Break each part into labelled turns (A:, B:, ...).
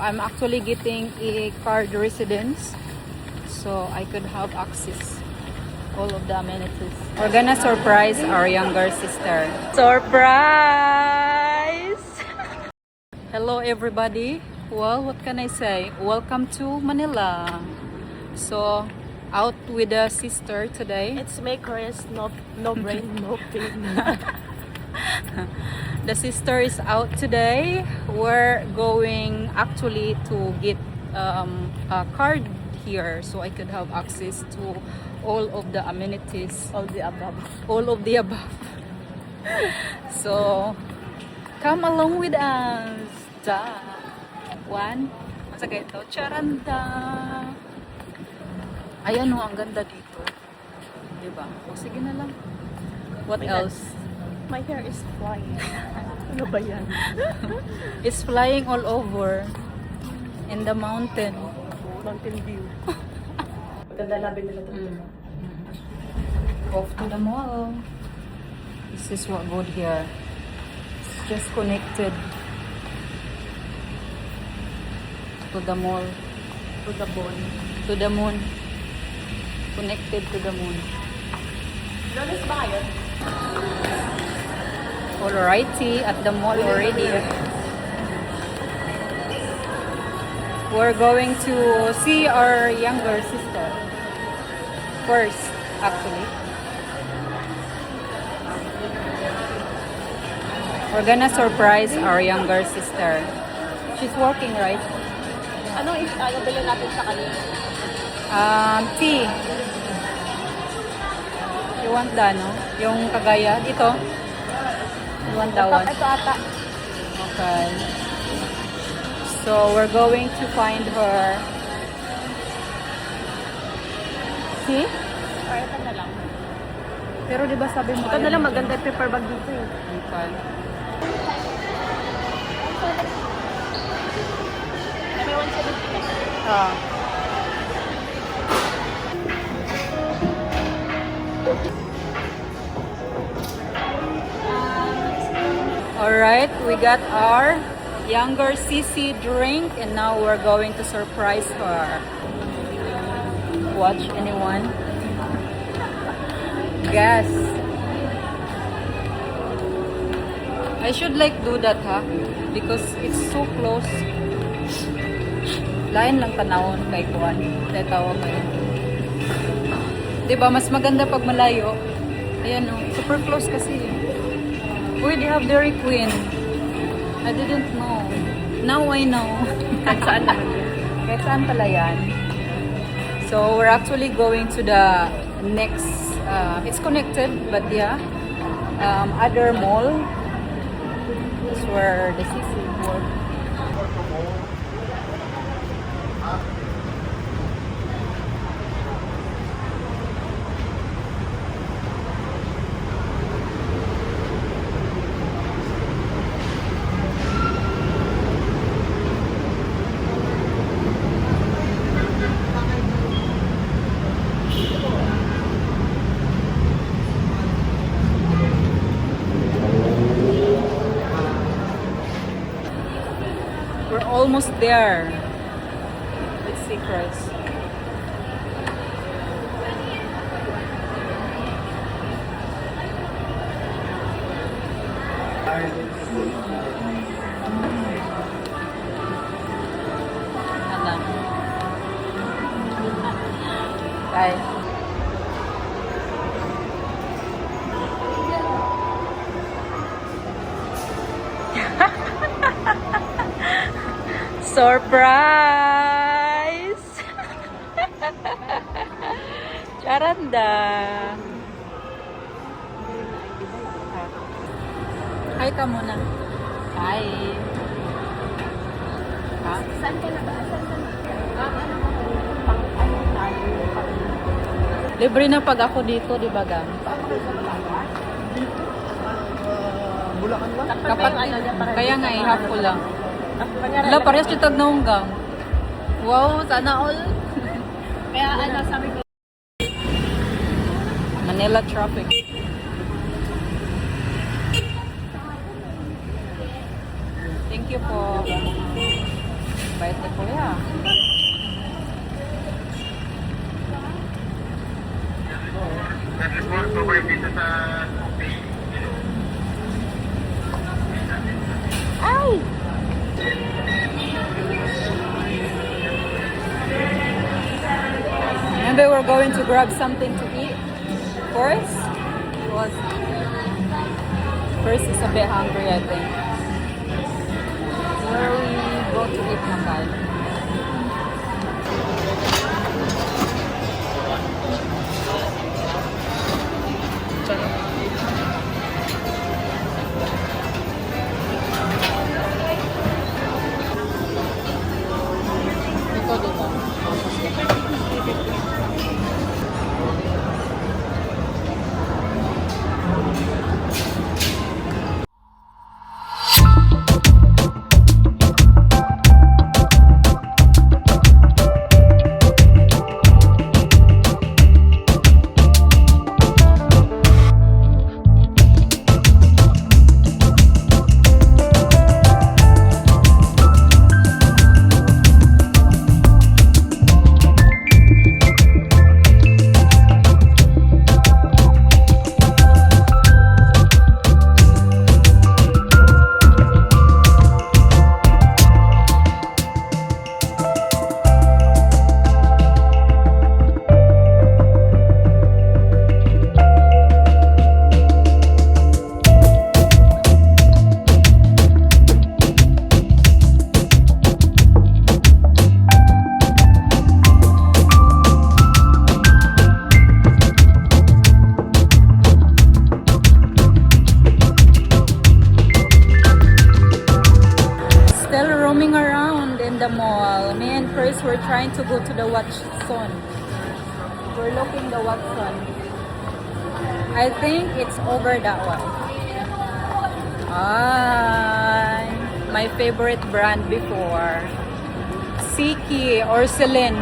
A: I'm actually getting a card residence so I could have access all of the amenities. We're gonna surprise our younger sister. Surprise! Hello everybody. Well, what can I say? Welcome to Manila. So, out with the sister today.
B: It's makers, no brain, no pain.
A: The sister is out today. We're going actually to get a card here so I could have access to all of the amenities.
B: All the above.
A: All of the above. So, come along with us. Da. One. Masa kayo ito? Charanda. Ayan o, ang ganda dito. Diba? O sige na lang. What else?
B: My hair is flying. Ano ba yan?
A: It's flying all over. In the mountain.
B: Mountain view. Ganda labi nila dito.
A: Off to the mall. This is what good here. It's just connected to the mall.
B: To the bone.
A: To the moon. Connected to the moon.
B: Lolis ba kayo?
A: Alrighty, at the mall already. We're going to see our younger sister. First, actually. We're gonna surprise our younger sister. She's working, right?
B: Ano bilhin natin sa kanila?
A: Tea. You want the, no? Yung kagaya. Dito. You want that one?
B: Ito ata.
A: Okay. So, we're going to find her. See?
B: Or ito na lang.
A: Pero di ba sabi mo
B: Ito na lang, maganda yung paper bag dito eh.
A: Okay.
B: May 170 ka.
A: Alright, we got our younger Sissy drink and now we're going to surprise her. Watch anyone? Guess. I should like do that, ha? Because it's so close. Lain lang tanawon kay Kuan. Tawag kayo. Diba, mas maganda pag malayo. Ayan o, super close kasi. Wait, they have Dairy Queen. I didn't know. Now I know.
B: Kahit saan naman yan.
A: Kahit saan pala yan. So, we're actually going to the next, it's connected, but yeah, other mall. That's where the seafood work. We're almost there. Let's see, Chris. Ano? Bye. Surprise! Charanda! Hi ka muna. Hi! Ha?
B: Saan ka na ba? Saan ka na? Ano mo? Ano tayo?
A: Libre na pag ako dito, di ba, Gam?
B: Bulacan ba?
A: Kapat, kaya nga, half ko lang. Wala, parehas yung tag na hunggang. Wow, sana all.
B: Kaya ano, sabi ko.
A: Manila traffic. Thank you po. Bait Maybe we're going to grab something to eat first. Was first is a bit hungry, I think. Where we go to eat naman? Dito, dito. Still roaming around in the mall. Me and Chris were trying to go to the Watson. We're looking the Watson. I think it's over that one. Ah, my favorite brand before. Siki or Celine.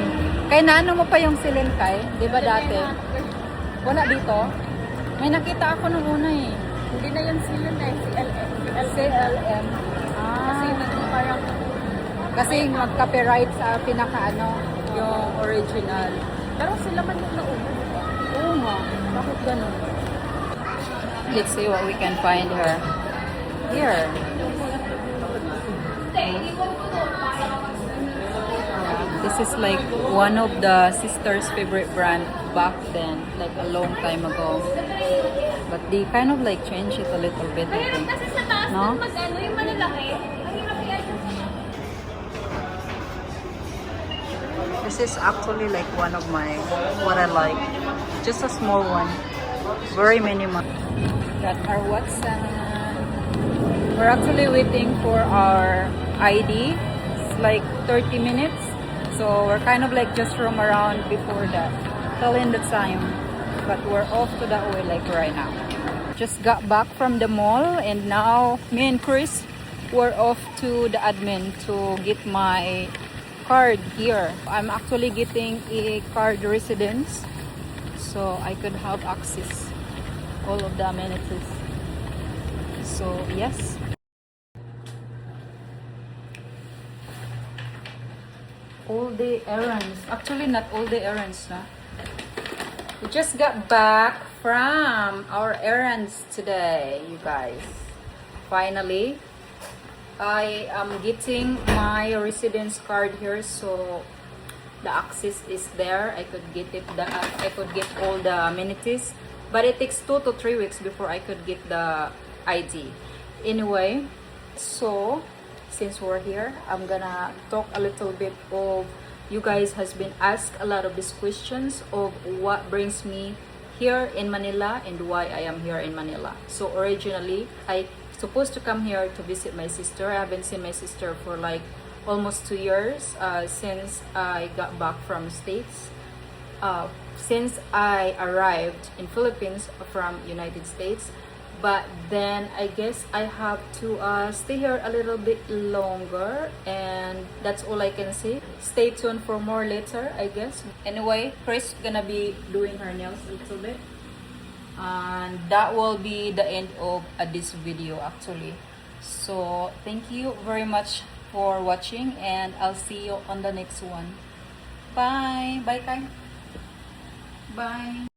A: Kay naano mo pa yung Celine kay? Di ba dati? Wala dito? May nakita ako nung una eh.
B: Hindi na yung sila na, CLM.
A: CLM.
B: Kasi parang,
A: Kasi mag-copyright sa pinaka-ano, yung original.
B: parang sila man yung nauna.
A: Oo nga. Bakit ganun? Let's see what we can find her. Here. This is like one of the sister's favorite brand back then, like a long time ago. But they kind of like change it a little bit, I think.
B: Kasi sa taas,
A: No?
B: mag-ano yung malalaki. Ang hirap yan.
A: This is actually like one of my, what I like. Just a small one. Very minimal. Got our Watson. We're actually waiting for our ID. It's like 30 minutes. So we're kind of like just roam around before that. Telling the time. But we're off to that way like right now. Just got back from the mall and now me and Chris were off to the admin to get my card here. I'm actually getting a card residence so I could have access all of the amenities. So yes. All the errands. Actually not all the errands, na. We just got back from our errands today, you guys. Finally, I am getting my residence card here, so the access is there. I could get it. I could get all the amenities, but it takes 2 to 3 weeks before I could get the ID. Anyway, so since we're here, I'm gonna talk a little bit of. You guys has been asked a lot of these questions of what brings me here in Manila and why I am here in Manila. So originally, I supposed to come here to visit my sister. I haven't seen my sister for like almost 2 years since I got back from States. Since I arrived in Philippines from United States. But then I guess I have to stay here a little bit longer, and that's all I can say. Stay tuned for more later, I guess. Anyway, Chris gonna be doing her nails a little bit, and that will be the end of this video actually. So thank you very much for watching, and I'll see you on the next one. Bye. Bye, Kai. Bye.